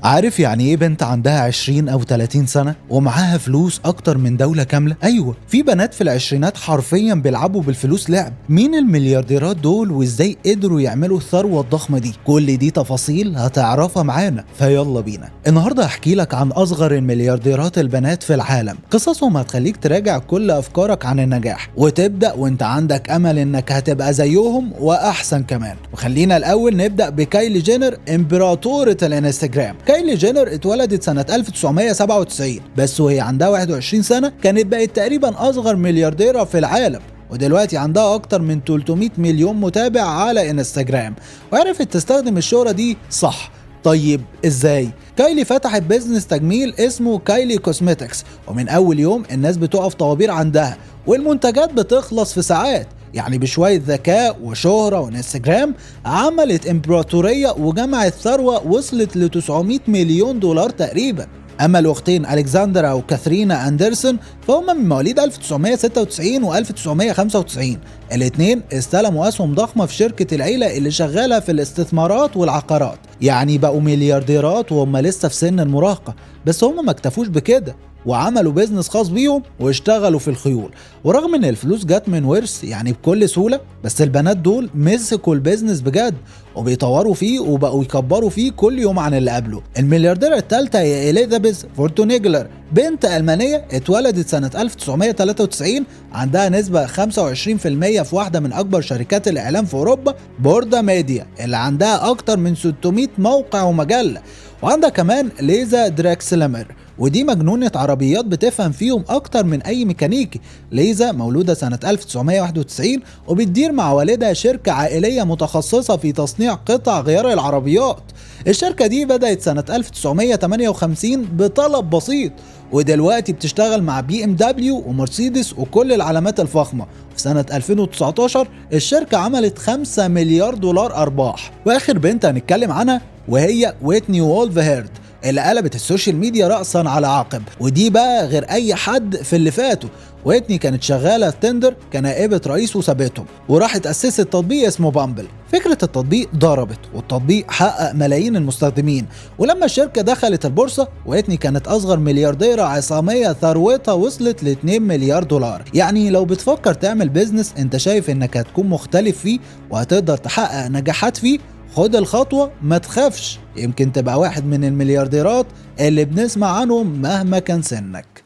عارف يعني ايه بنت عندها 20 او 30 سنة ومعاها فلوس اكتر من دولة كاملة؟ ايوه، في بنات في العشرينات حرفيا بيلعبوا بالفلوس لعب. مين المليارديرات دول وازاي قدروا يعملوا الثروة الضخمة دي؟ كل دي تفاصيل هتعرفها معانا، فيلا بينا. النهاردة هحكي لك عن اصغر المليارديرات البنات في العالم. قصصهم هتخليك تراجع كل افكارك عن النجاح وتبدأ وانت عندك امل انك هتبقى زيهم واحسن كمان. وخلينا الاول نبدأ بكايلي جينر، امبراطورة الانستجرام. كايلي جينر اتولدت سنة 1997، بس وهي عندها 21 سنة كانت بقت تقريبا أصغر مليارديرة في العالم، ودلوقتي عندها أكتر من 300 مليون متابع على انستجرام، وعرفت تستخدم الشهرة دي صح. طيب ازاي؟ كايلي فتحت بيزنس تجميل اسمه كايلي كوزمتكس، ومن أول يوم الناس بتقف طوابير عندها، والمنتجات بتخلص في ساعات. يعني بشوية ذكاء وشهرة وانستجرام عملت امبراطورية وجمعت ثروة وصلت ل 900 مليون دولار تقريبا. أما الأختين ألكسندرا وكاثرينا أندرسون فهم من مواليد 1996 و 1995. الاتنين استلموا أسهم ضخمة في شركة العيلة اللي شغالة في الاستثمارات والعقارات، يعني بقوا مليارديرات وهم لسه في سن المراهقة. بس هم ما اكتفوش بكده وعملوا بيزنس خاص بيهم واشتغلوا في الخيول. ورغم ان الفلوس جت من ورث يعني بكل سهولة، بس البنات دول مسكوا البيزنس بجد وبيطوروا فيه وبقوا يكبروا فيه كل يوم عن اللي قبله. المليارديرة الثالثة هي إليزابيث فورتونيجلر، بنت ألمانية اتولدت سنة 1993، عندها نسبة 25% في واحدة من أكبر شركات الإعلام في أوروبا، بوردا ميديا، اللي عندها أكتر من 600 موقع ومجلة. وعندها كمان ليزا دراكسلمر، ودي مجنونة عربيات بتفهم فيهم أكتر من أي ميكانيكي. ليزا مولودة سنة 1991 وبتدير مع والدها شركة عائلية متخصصة في تصنيع قطع غيار العربيات. الشركة دي بدأت سنة 1958 بطلب بسيط، ودلوقتي بتشتغل مع بي ام دبليو ومرسيدس وكل العلامات الفخمة. في سنة 2019 الشركة عملت 5 مليار دولار أرباح. وآخر بنت هنتكلم عنها وهي ويتني وولف هيرد، اللي قلبت السوشيال ميديا رأسا على عقب، ودي بقى غير أي حد في اللي فاتوا. ويتني كانت شغالة تندر كنائبة رئيس وسابتهم وراحت أسست تطبيق اسمه بامبل. فكرة التطبيق ضربت والتطبيق حقق ملايين المستخدمين، ولما الشركة دخلت البورصة ويتني كانت أصغر مليارديرة عصامية ثروتها وصلت ل 2 مليار دولار. يعني لو بتفكر تعمل بيزنس انت شايف انك هتكون مختلف فيه وهتقدر تحقق نجاحات فيه، خد الخطوة، ما تخافش، يمكن تبقى واحد من المليارديرات اللي بنسمع عنهم مهما كان سنك.